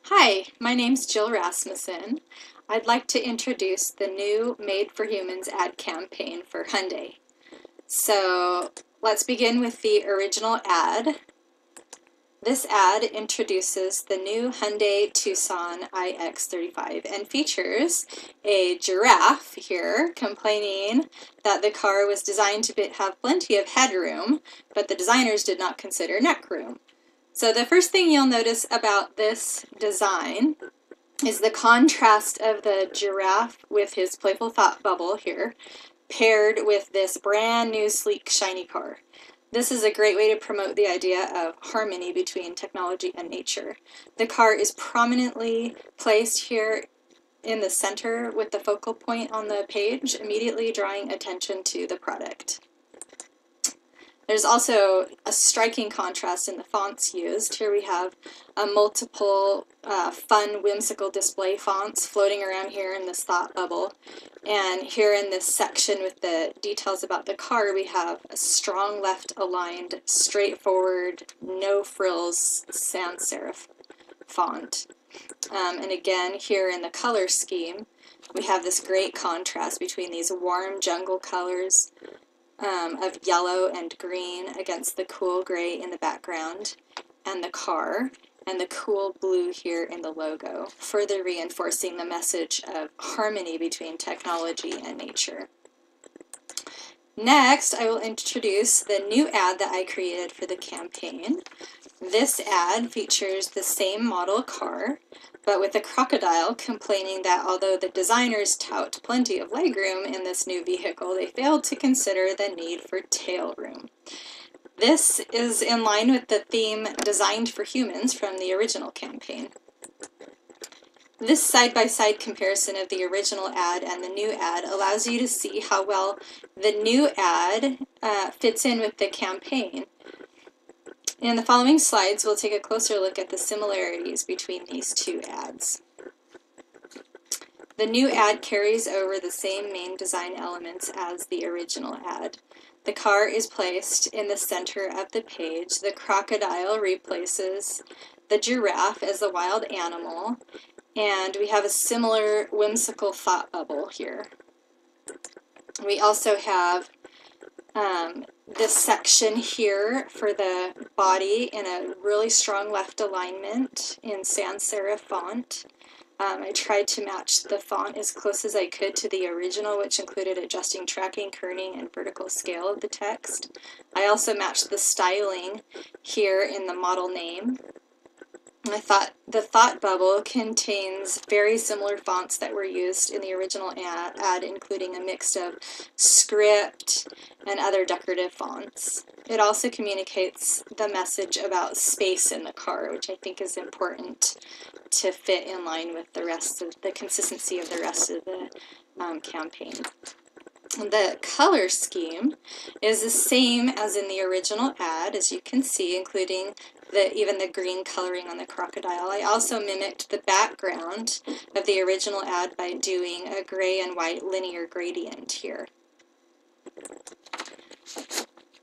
Hi, my name's Jill Rasmussen. I'd like to introduce the new Made for Humans ad campaign for Hyundai. So let's begin with the original ad. This ad introduces the new Hyundai Tucson iX35 and features a giraffe here complaining that the car was designed to have plenty of headroom, but the designers did not consider neck room. So the first thing you'll notice about this design is the contrast of the giraffe with his playful thought bubble here, paired with this brand new sleek shiny car. This is a great way to promote the idea of harmony between technology and nature. The car is prominently placed here in the center with the focal point on the page, immediately drawing attention to the product. There's also a striking contrast in the fonts used. Here we have multiple fun, whimsical display fonts floating around here in this thought bubble. And here in this section with the details about the car, we have a strong left-aligned, straightforward, no frills sans serif font. And again, here in the color scheme, we have this great contrast between these warm jungle colors of yellow and green against the cool gray in the background and the car, and the cool blue here in the logo, further reinforcing the message of harmony between technology and nature. Next, I will introduce the new ad that I created for the campaign. This ad features the same model car, but with a crocodile complaining that although the designers tout plenty of legroom in this new vehicle, they failed to consider the need for tail room. This is in line with the theme Designed for Humans from the original campaign. This side-by-side comparison of the original ad and the new ad allows you to see how well the new ad fits in with the campaign. In the following slides, we'll take a closer look at the similarities between these two ads. The new ad carries over the same main design elements as the original ad. The car is placed in the center of the page. The crocodile replaces the giraffe as the wild animal, and we have a similar whimsical thought bubble here. We also have this section here for the body in a really strong left alignment in sans serif font. I tried to match the font as close as I could to the original, which included adjusting tracking, kerning, and vertical scale of the text. I also matched the styling here in the model name. I thought the thought bubble contains very similar fonts that were used in the original ad, including a mix of script and other decorative fonts. It also communicates the message about space in the car, which I think is important to fit in line with the rest of the consistency of the rest of the campaign. The color scheme is the same as in the original ad, as you can see, including even the green coloring on the crocodile. I also mimicked the background of the original ad by doing a gray and white linear gradient here.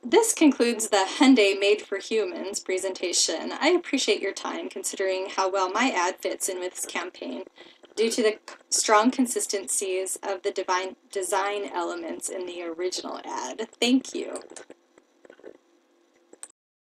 This concludes the Hyundai Made for Humans presentation. I appreciate your time considering how well my ad fits in with this campaign due to the strong consistencies of the design elements in the original ad. Thank you.